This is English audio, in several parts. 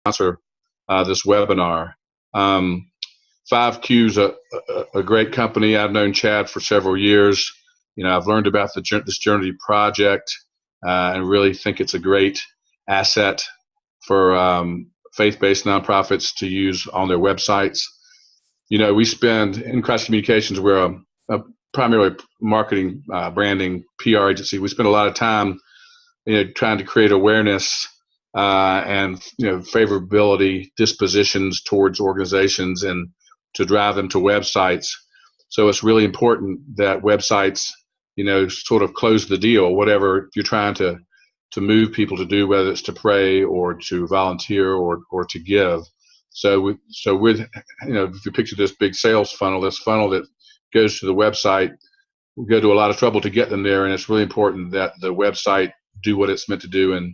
sponsor this webinar. 5Q is a great company. I've known Chad for several years. I've learned about this Journity project and really think it's a great asset for faith-based nonprofits to use on their websites. We spend, InChrist Communications, we're a primarily marketing, branding, PR agency. We spend a lot of time, trying to create awareness and favorability dispositions towards organizations and to drive them to websites. So it's really important that websites, sort of close the deal, whatever you're trying to move people to do, whether it's to pray or to volunteer or to give. So with, if you picture this big sales funnel, this funnel that goes to the website, we go to a lot of trouble to get them there. And it's really important that the website do what it's meant to do and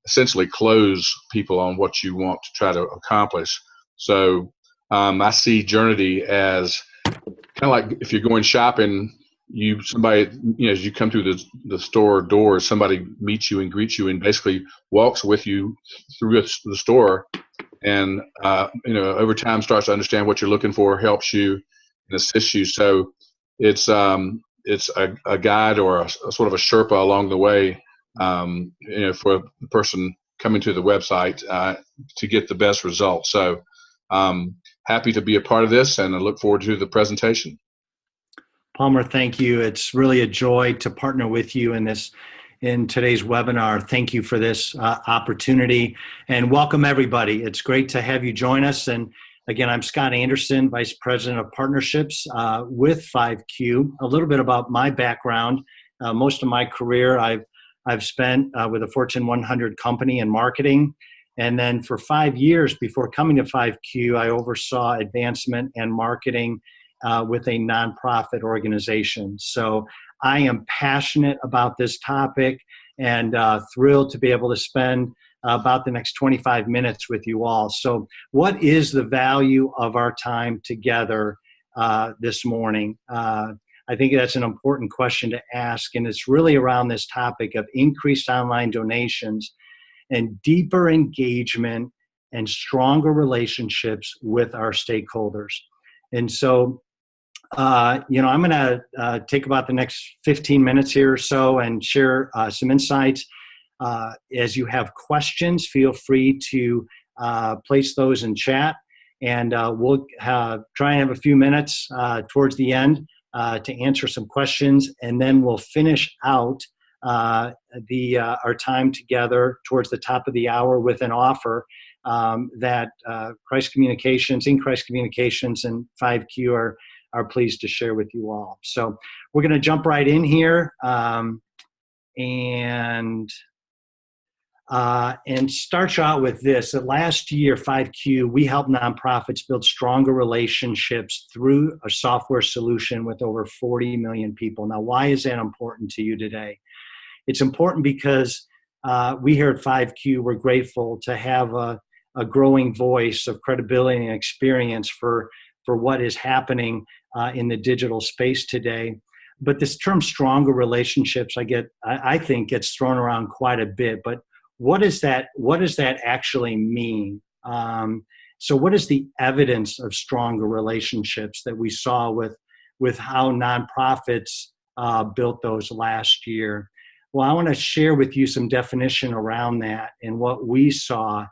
essentially close people on what you want to try to accomplish. So I see Journity as kind of like if you're going shopping, somebody, as you come through the store doors, somebody meets you and greets you and basically walks with you through the store and, over time starts to understand what you're looking for, helps you and assists you. So it's a guide or a sort of a Sherpa along the way, for the person coming to the website to get the best results. So happy to be a part of this, and I look forward to the presentation. Palmer, thank you. It's really a joy to partner with you in today's webinar. Thank you for this opportunity, and welcome everybody. It's great to have you join us. And again, I'm Scott Anderson, Vice President of Partnerships with 5Q. A little bit about my background. Most of my career I've spent with a Fortune 100 company in marketing. And then for 5 years before coming to 5Q, I oversaw advancement and marketing with a nonprofit organization. So I am passionate about this topic and thrilled to be able to spend about the next 25 minutes with you all. So what is the value of our time together this morning? I think that's an important question to ask, and it's really around this topic of increased online donations and deeper engagement and stronger relationships with our stakeholders. And so, I'm going to take about the next 15 minutes here or so and share some insights. As you have questions, feel free to place those in chat, and we'll try and have a few minutes towards the end to answer some questions, and then we'll finish out our time together towards the top of the hour with an offer that InChrist Communications and 5Q are pleased to share with you all. So we're going to jump right in here and start you out with this. That last year, 5Q, we helped nonprofits build stronger relationships through a software solution with over 40 million people. Now, why is that important to you today? It's important because we here at 5Q, we're grateful to have a growing voice of credibility and experience for what is happening in the digital space today. But this term stronger relationships, I think gets thrown around quite a bit. But what does that actually mean? So what is the evidence of stronger relationships that we saw with how nonprofits built those last year? Well, I want to share with you some definition around that and what we saw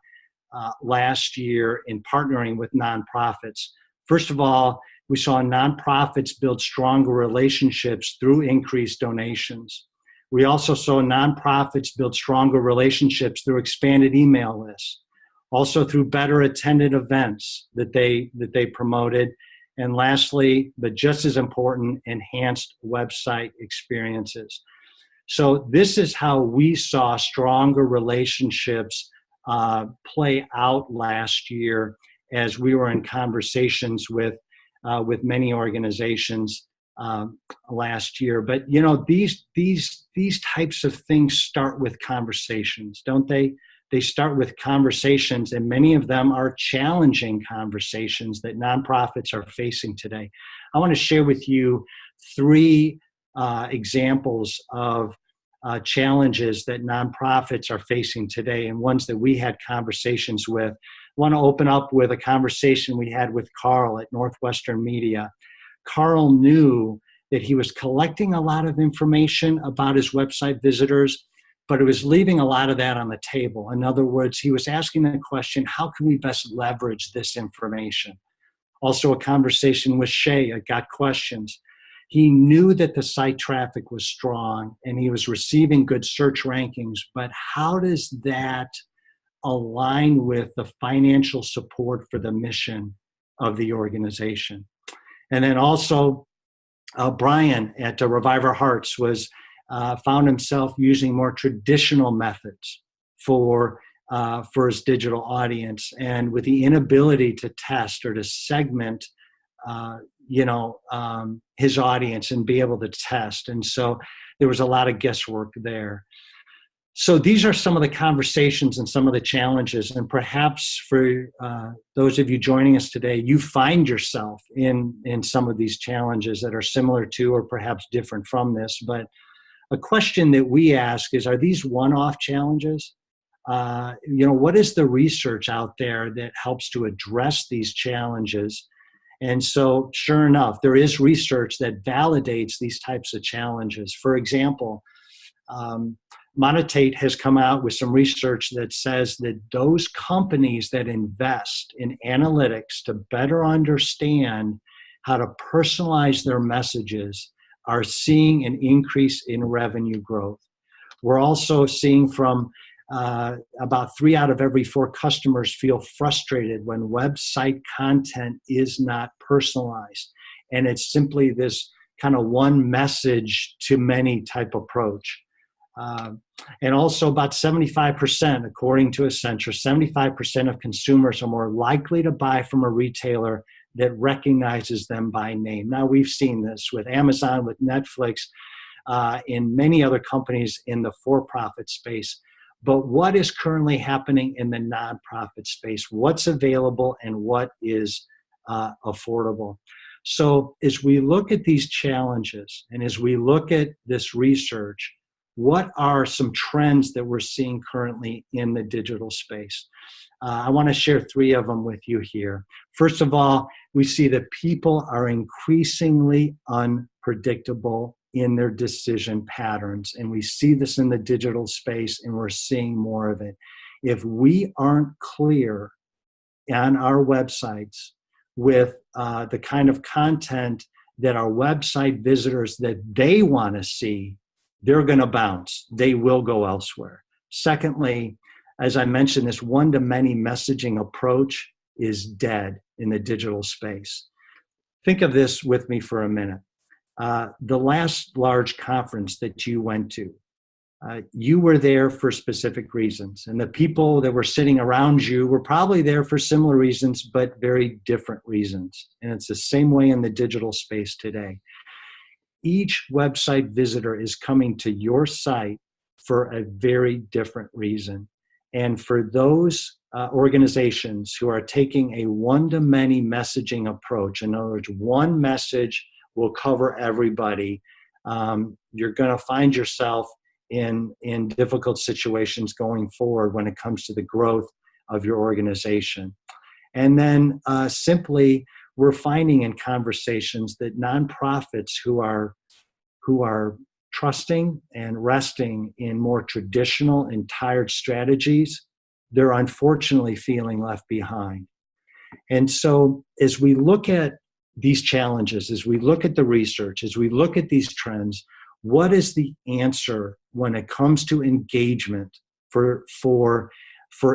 last year in partnering with nonprofits. First of all, we saw nonprofits build stronger relationships through increased donations. We also saw nonprofits build stronger relationships through expanded email lists, also through better attended events that they promoted, and lastly, but just as important, enhanced website experiences. So this is how we saw stronger relationships play out last year as we were in conversations with many organizations last year. But these types of things start with conversations, don't they? They start with conversations, and many of them are challenging conversations that nonprofits are facing today. I want to share with you three examples of challenges that nonprofits are facing today, and ones that we had conversations with. I want to open up with a conversation we had with Carl at Northwestern Media. Carl knew that he was collecting a lot of information about his website visitors, but it was leaving a lot of that on the table. In other words, he was asking the question, how can we best leverage this information? Also a conversation with Shay at Got Questions. He knew that the site traffic was strong and he was receiving good search rankings, but how does that align with the financial support for the mission of the organization? And then also, Brian at Revive Our Hearts found himself using more traditional methods for his digital audience, and with the inability to test or to segment, his audience and be able to test. And so there was a lot of guesswork there. So these are some of the conversations and some of the challenges, and perhaps for those of you joining us today, you find yourself in some of these challenges that are similar to or perhaps different from this. But a question that we ask is, are these one-off challenges? What is the research out there that helps to address these challenges? And so, sure enough, there is research that validates these types of challenges. For example, Monetate has come out with some research that says that those companies that invest in analytics to better understand how to personalize their messages are seeing an increase in revenue growth. We're also seeing from about 3 out of every 4 customers feel frustrated when website content is not personalized. And it's simply this kind of one message to many type approach. And also about 75%, according to Accenture, 75% of consumers are more likely to buy from a retailer that recognizes them by name. Now, we've seen this with Amazon, with Netflix, in many other companies in the for-profit space. But what is currently happening in the nonprofit space? What's available and what is affordable? So as we look at these challenges and as we look at this research, what are some trends that we're seeing currently in the digital space? I want to share 3 of them with you here. First of all, we see that people are increasingly unpredictable in their decision patterns. And we see this in the digital space, and we're seeing more of it. If we aren't clear on our websites with the kind of content that our website visitors that they want to see, they're going to bounce. They will go elsewhere. Secondly, as I mentioned, this one-to-many messaging approach is dead in the digital space. Think of this with me for a minute. The last large conference that you went to, you were there for specific reasons. And the people that were sitting around you were probably there for similar reasons, but very different reasons. And it's the same way in the digital space today. Each website visitor is coming to your site for a very different reason. And for those organizations who are taking a one-to-many messaging approach, in other words, one message will cover everybody, you're going to find yourself in difficult situations going forward when it comes to the growth of your organization. And then simply, we're finding in conversations that nonprofits who are trusting and resting in more traditional and tired strategies, they're unfortunately feeling left behind. And so as we look at these challenges, as we look at the research, as we look at these trends, what is the answer when it comes to engagement for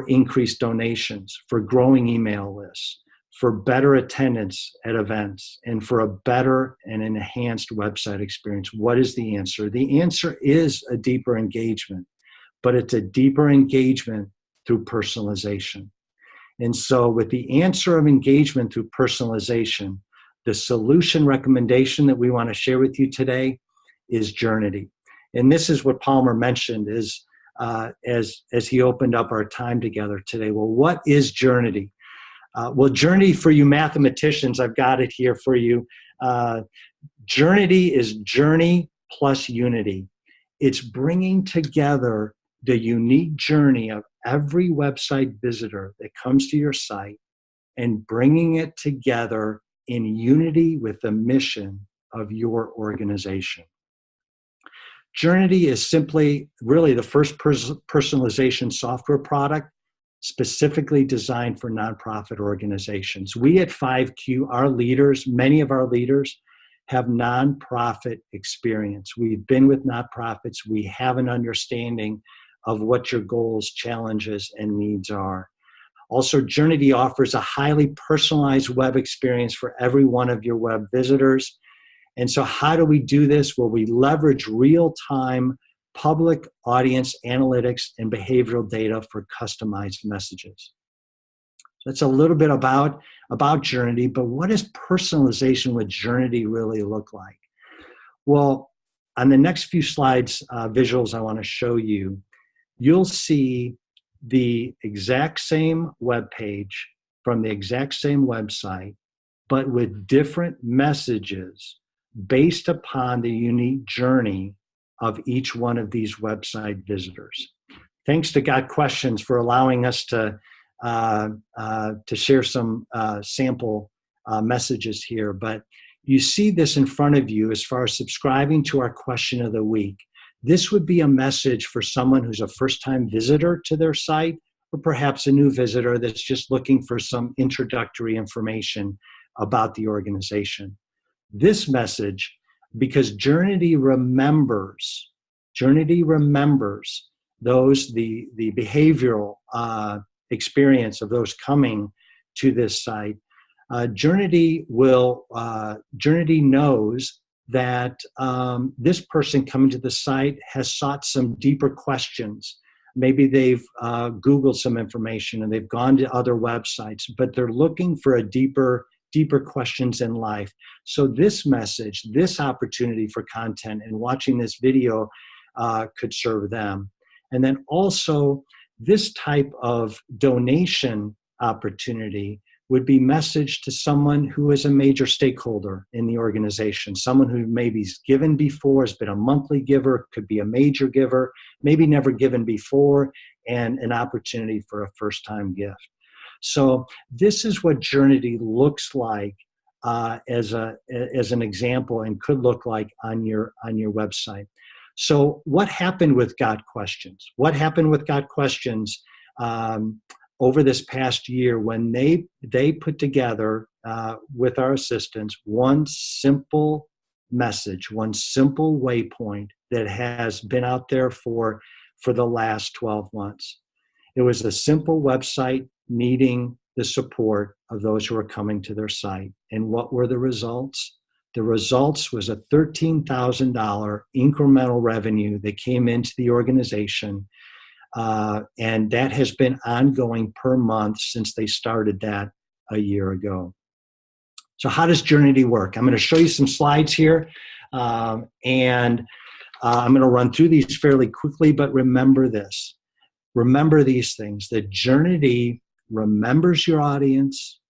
increased donations, for growing email lists, for better attendance at events, and for a better and enhanced website experience? What is the answer? The answer is a deeper engagement, but it's a deeper engagement through personalization. And so with the answer of engagement through personalization, the solution recommendation that we want to share with you today is Journity. And this is what Palmer mentioned is as he opened up our time together today. Well, what is Journity? Journity, for you mathematicians, I've got it here for you. Journity is journey plus unity. It's bringing together the unique journey of every website visitor that comes to your site and bringing it together in unity with the mission of your organization. Journity is simply really the first personalization software product specifically designed for nonprofit organizations. We at 5Q, our leaders, many of our leaders, have nonprofit experience. We've been with nonprofits. We have an understanding of what your goals, challenges, and needs are. Also, Journity offers a highly personalized web experience for every one of your web visitors. And so how do we do this? Well, we leverage real-time public audience analytics and behavioral data for customized messages. That's a little bit about Journity, but what does personalization with Journity really look like? Well, on the next few slides, visuals I want to show you, you'll see the exact same web page from the exact same website, but with different messages based upon the unique journey of each one of these website visitors. Thanks to Got Questions for allowing us to share some sample messages here. But you see this in front of you as far as subscribing to our question of the week. This would be a message for someone who's a first-time visitor to their site, or perhaps a new visitor that's just looking for some introductory information about the organization. This message, because Journity remembers those, the behavioral experience of those coming to this site. Journity knows that this person coming to the site has sought some deeper questions. Maybe they've Googled some information and they've gone to other websites, but they're looking for a deeper questions in life. So this message, this opportunity for content and watching this video could serve them. And then also this type of donation opportunity would be messaged to someone who is a major stakeholder in the organization, someone who maybe's given before, has been a monthly giver, could be a major giver, maybe never given before, and an opportunity for a first-time gift. So this is what Journity looks like as an example, and could look like on your website. So what happened with Got Questions? What happened with Got Questions over this past year when they put together with our assistants one simple message, one simple waypoint that has been out there for the last 12 months. It was a simple website needing the support of those who are coming to their site. And what were the results? The results was a $13,000 incremental revenue that came into the organization. And that has been ongoing per month since they started that a year ago. So how does Journity work? I'm going to show you some slides here. And I'm going to run through these fairly quickly, but remember this. Remember these things, that Journity remembers your audience.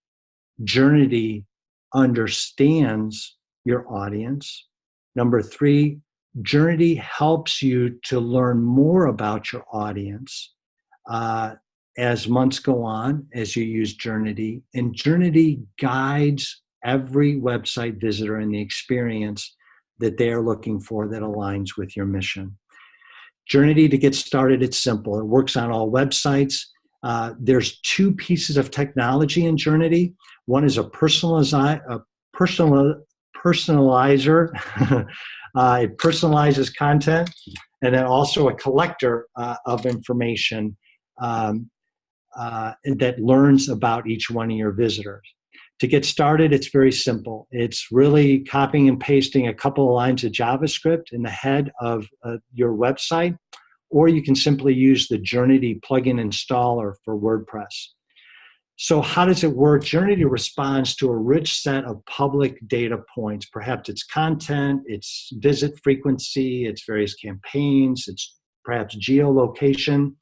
Journity understands your audience. Number 3, Journity helps you to learn more about your audience as months go on, as you use Journity. And Journity guides every website visitor in the experience that they are looking for that aligns with your mission. Journity, to get started, it's simple. It works on all websites. There's 2 pieces of technology in Journity. One is a personalizer. It personalizes content, and then also a collector of information that learns about each one of your visitors. To get started, it's very simple. It's really copying and pasting a couple of lines of JavaScript in the head of your website, or you can simply use the Journity plugin installer for WordPress. So how does it work? Journity responds to a rich set of public data points. Perhaps it's content, it's visit frequency, it's various campaigns, it's perhaps geolocation.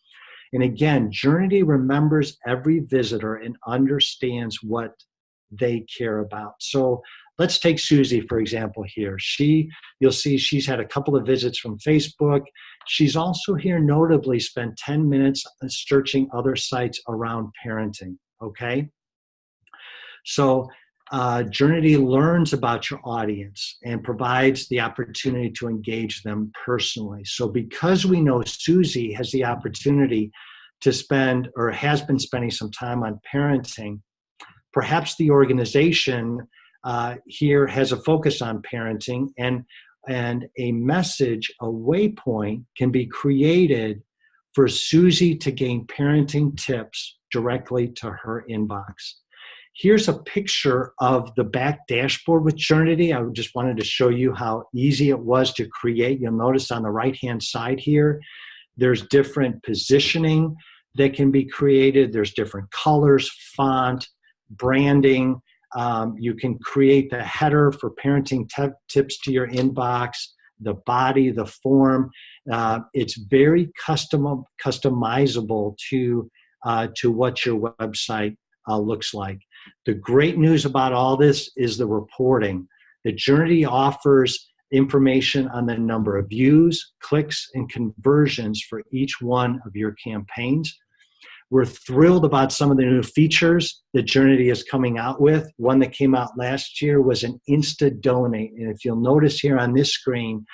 And again, Journity remembers every visitor and understands what they care about. So let's take Susie, for example, here. You'll see she's had a couple of visits from Facebook. She's also here notably spent 10 minutes searching other sites around parenting, okay? So Journity learns about your audience and provides the opportunity to engage them personally. So because we know Susie has the opportunity to spend or has been spending some time on parenting, perhaps the organization here has a focus on parenting, and a message, a waypoint can be created for Susie to gain parenting tips directly to her inbox. Here's a picture of the back dashboard with Journity. I just wanted to show you how easy it was to create. You'll notice on the right-hand side here, there's different positioning that can be created. There's different colors, font, branding. You can create the header for parenting tips to your inbox, the body, the form. It's very customizable to what your website looks like. The great news about all this is the reporting. The Journity offers information on the number of views, clicks, and conversions for each one of your campaigns. We're thrilled about some of the new features that Journity is coming out with. One that came out last year was an Insta Donate. And if you'll notice here on this screen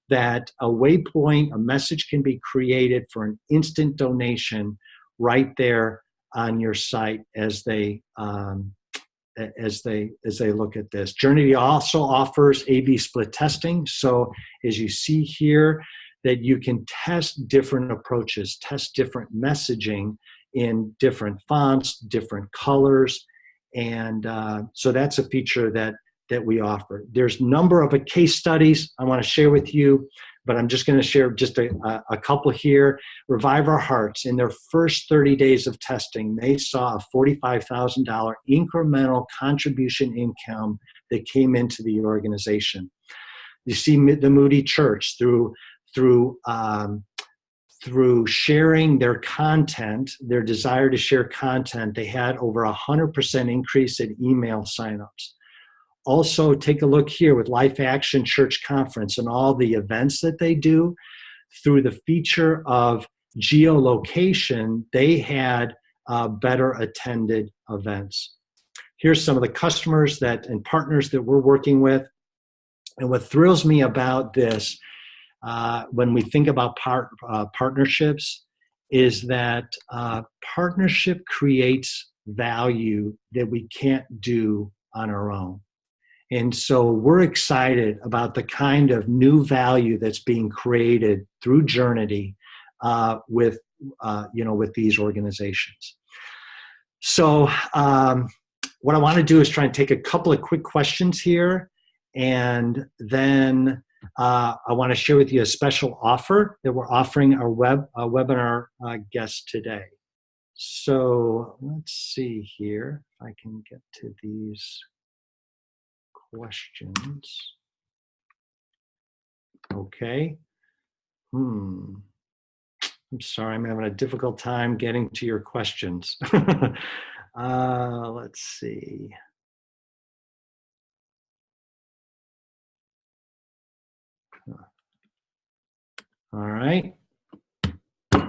that a waypoint, a message can be created for an instant donation right there on your site as they look at this. Journity also offers A/B split testing. So as you see here, that you can test different approaches, test different messaging in different fonts, different colors, and so that's a feature that we offer. There's a number of case studies I want to share with you, but I'm just going to share just a couple here. Revive Our Hearts, in their first 30 days of testing, they saw a $45,000 incremental contribution income that came into the organization. You see the Moody Church through sharing their content, their desire to share content, they had over 100% increase in email signups. Also, take a look here with Life Action Church Conference and all the events that they do. Through the feature of geolocation, they had better attended events. Here's some of the customers and partners that we're working with. And what thrills me about this, when we think about partnerships, is that partnership creates value that we can't do on our own. And so we're excited about the kind of new value that's being created through Journity with these organizations. So what I want to do is try and take a couple of quick questions here, and then I want to share with you a special offer that we're offering our webinar guests today. So let's see here if I can get to these questions. Okay. I'm sorry, I'm having a difficult time getting to your questions. Let's see. All right. I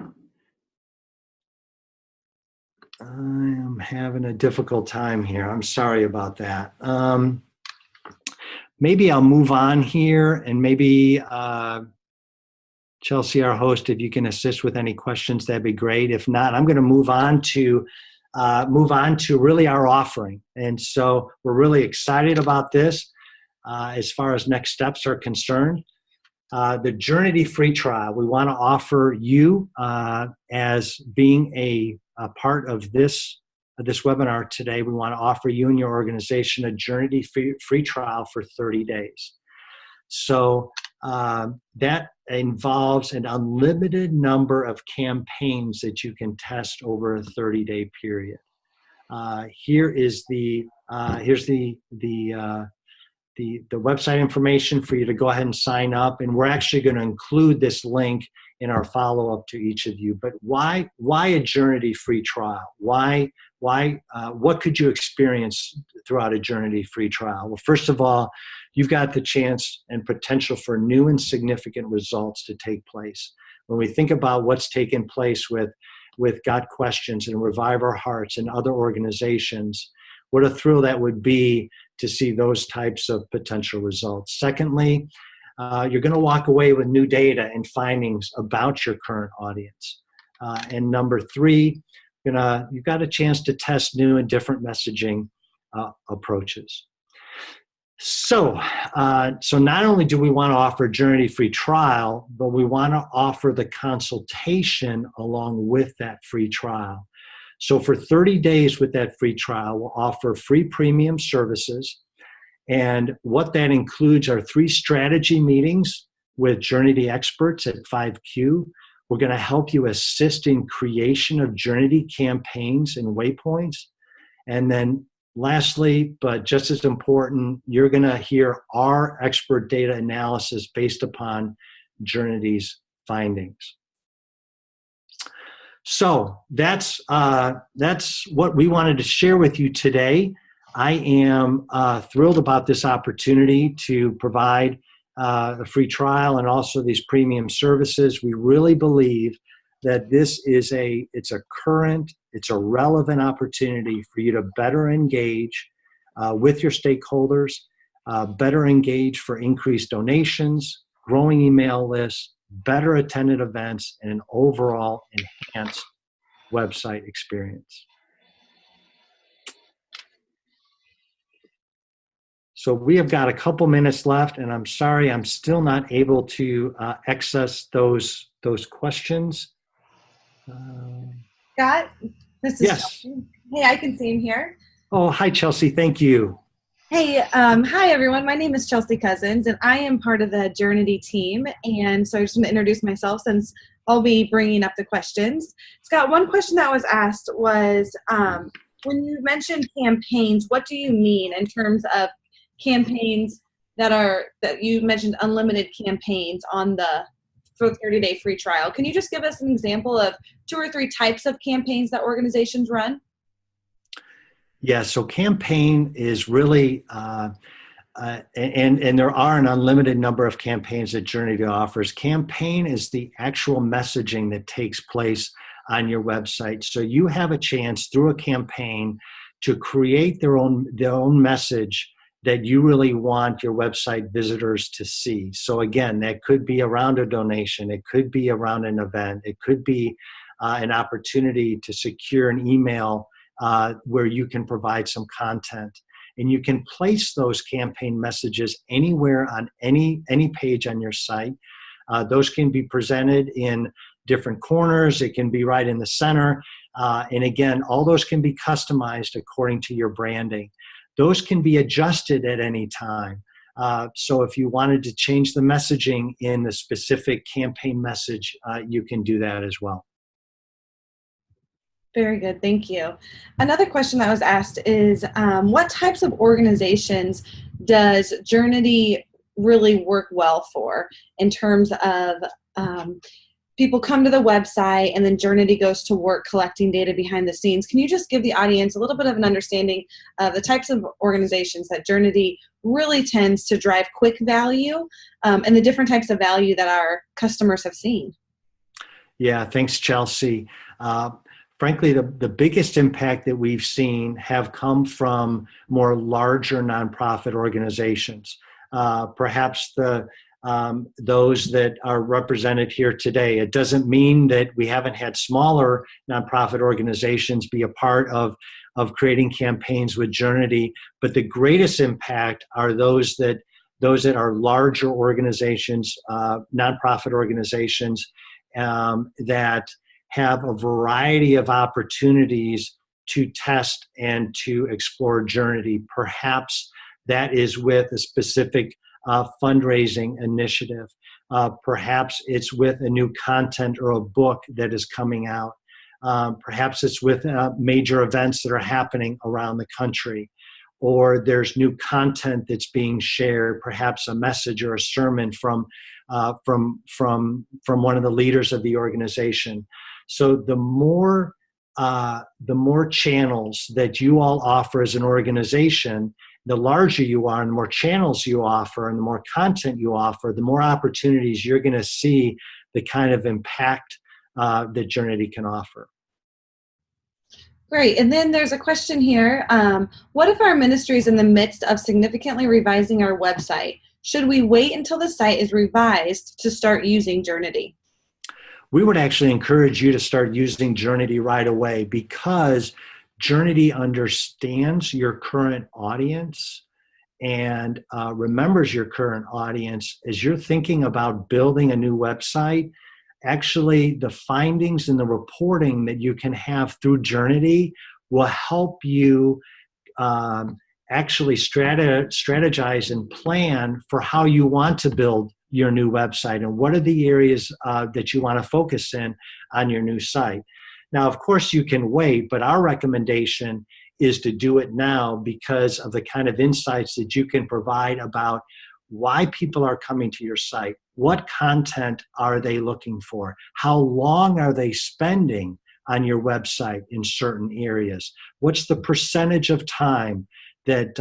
am having a difficult time here. I'm sorry about that. Maybe I'll move on here, and maybe Chelsea, our host, if you can assist with any questions, that'd be great. If not, I'm going to move on to really our offering. And so we're really excited about this as far as next steps are concerned. The Journity free trial, we want to offer you as being a part of this webinar today. We want to offer you and your organization a Journity free trial for 30 days. So that involves an unlimited number of campaigns that you can test over a 30-day period. Here's the website information for you to go ahead and sign up, and we're actually going to include this link in our follow-up to each of you. But why a Journity free trial? Why what could you experience throughout a Journity free trial? Well, first of all, you've got the chance and potential for new and significant results to take place. When we think about what's taken place with Got Questions and Revive Our Hearts and other organizations, what a thrill that would be to see those types of potential results. Secondly, you're going to walk away with new data and findings about your current audience. And number three, you've got a chance to test new and different messaging approaches. So not only do we want to offer Journity free trial, but we want to offer the consultation along with that free trial. So for 30 days with that free trial, we'll offer free premium services. And what that includes are 3 strategy meetings with Journity experts at 5Q. We're going to help you assist in creation of Journity campaigns and waypoints. And then lastly, but just as important, you're going to hear our expert data analysis based upon Journity's findings. So that's what we wanted to share with you today. I am thrilled about this opportunity to provide a free trial and also these premium services. We really believe that this is it's a relevant opportunity for you to better engage with your stakeholders, better engage for increased donations, growing email lists, better attended events, and an overall enhanced website experience. So we have got a couple minutes left, and I'm sorry I'm still not able to access those questions. Scott, this is yes. Chelsea. Hey, I can see him here. Oh, hi, Chelsea. Thank you. Hey, hi, everyone. My name is Chelsea Cousins, and I am part of the Journity team. And so I just want to introduce myself since I'll be bringing up the questions. Scott, one question that was asked was, when you mentioned campaigns, what do you mean in terms of campaigns that you mentioned unlimited campaigns for the 30-day free trial? Can you just give us an example of 2 or 3 types of campaigns that organizations run? Yeah, so campaign is really, and there are an unlimited number of campaigns that Journity offers. Campaign is the actual messaging that takes place on your website. So you have a chance through a campaign to create their own message that you really want your website visitors to see. So again, that could be around a donation, it could be around an event, it could be an opportunity to secure an email where you can provide some content. And you can place those campaign messages anywhere on any page on your site. Those can be presented in different corners. It can be right in the center. And again, all those can be customized according to your branding. Those can be adjusted at any time. So if you wanted to change the messaging in the specific campaign message, you can do that as well. Very good, thank you. Another question that was asked is, what types of organizations does Journity really work well for in terms of people come to the website and then Journity goes to work collecting data behind the scenes? Can you just give the audience a little bit of an understanding of the types of organizations that Journity really tends to drive quick value and the different types of value that our customers have seen? Yeah, thanks, Chelsea. Frankly, the biggest impact that we've seen have come from more larger nonprofit organizations. Perhaps those that are represented here today. It doesn't mean that we haven't had smaller nonprofit organizations be a part of creating campaigns with Journity, but the greatest impact are those that are larger organizations, nonprofit organizations that have a variety of opportunities to test and to explore Journity. Perhaps that is with a specific fundraising initiative. Perhaps it's with a new content or a book that is coming out. Perhaps it's with major events that are happening around the country. Or there's new content that's being shared, perhaps a message or a sermon from one of the leaders of the organization. So the more the more channels that you all offer as an organization, the larger you are and the more channels you offer and the more content you offer, the more opportunities you're going to see the kind of impact that Journity can offer. Great. And then there's a question here. What if our ministry is in the midst of significantly revising our website? Should we wait until the site is revised to start using Journity? We would actually encourage you to start using Journity right away, because Journity understands your current audience and remembers your current audience. As you're thinking about building a new website, actually the findings and the reporting that you can have through Journity will help you actually strategize and plan for how you want to build your new website and what are the areas that you want to focus in on your new site. Now, of course, you can wait, but our recommendation is to do it now because of the kind of insights that you can provide about why people are coming to your site, what content are they looking for, how long are they spending on your website in certain areas, what's the percentage of time that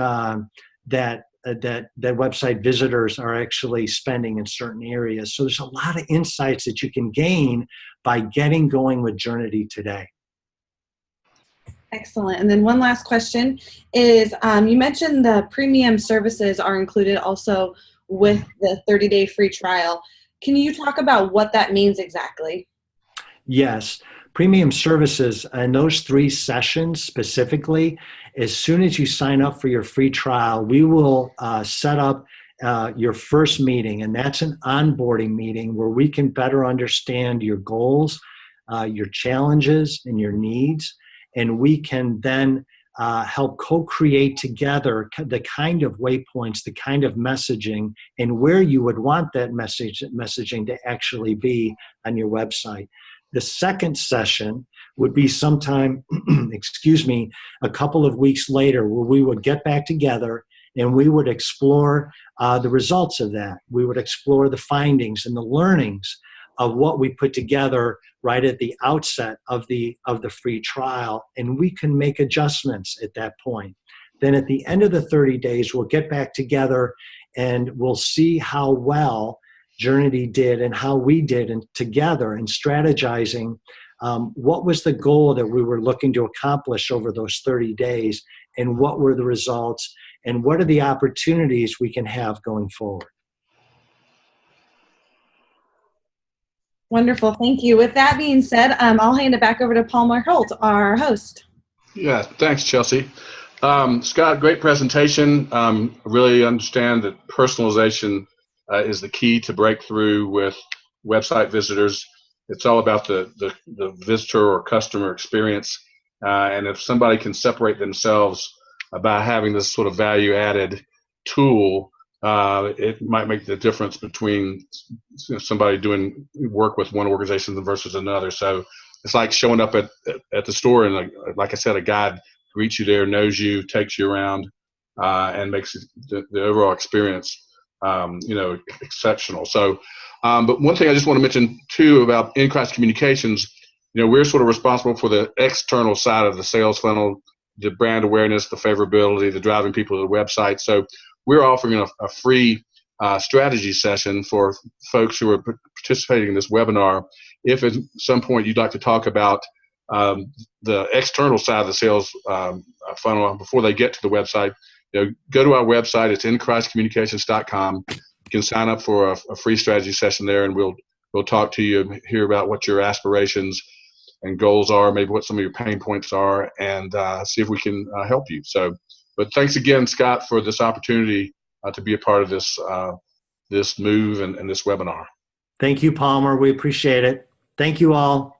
website visitors are actually spending in certain areas. So there's a lot of insights that you can gain by getting going with Journity today. Excellent. And then one last question is, you mentioned the premium services are included also with the 30-day free trial. Can you talk about what that means exactly? Yes. Premium services and those 3 sessions specifically, as soon as you sign up for your free trial, we will set up your first meeting, and that's an onboarding meeting where we can better understand your goals, your challenges, and your needs, and we can then help co-create together the kind of waypoints, the kind of messaging, and where you would want that messaging to actually be on your website. The second session would be sometime, a couple of weeks later, where we would get back together and we would explore the results of that. We would explore the findings and the learnings of what we put together right at the outset of the free trial, and we can make adjustments at that point. Then at the end of the 30 days, we'll get back together and we'll see how well Journity did and how we did together in strategizing what was the goal that we were looking to accomplish over those 30 days, and what were the results, and what are the opportunities we can have going forward. Wonderful. Thank you. With that being said, I'll hand it back over to Palmer Holt, our host. Yeah, thanks, Chelsea. Scott, great presentation. Really understand that personalization is the key to breakthrough with website visitors. It's all about the visitor or customer experience. And if somebody can separate themselves by having this sort of value-added tool, it might make the difference between somebody doing work with one organization versus another. So it's like showing up at the store and, like I said, a guide greets you there, knows you, takes you around, and makes the overall experience exceptional. So, but one thing I just want to mention too about InChrist Communications, we're sort of responsible for the external side of the sales funnel, the brand awareness, the favorability, the driving people to the website. So we're offering a free strategy session for folks who are participating in this webinar. If at some point you'd like to talk about the external side of the sales funnel before they get to the website, go to our website. It's InChristCommunications.com. You can sign up for a free strategy session there, and we'll talk to you and hear about what your aspirations and goals are, maybe what some of your pain points are, and see if we can help you. So, but thanks again, Scott, for this opportunity to be a part of this move and this webinar. Thank you, Palmer. We appreciate it. Thank you all.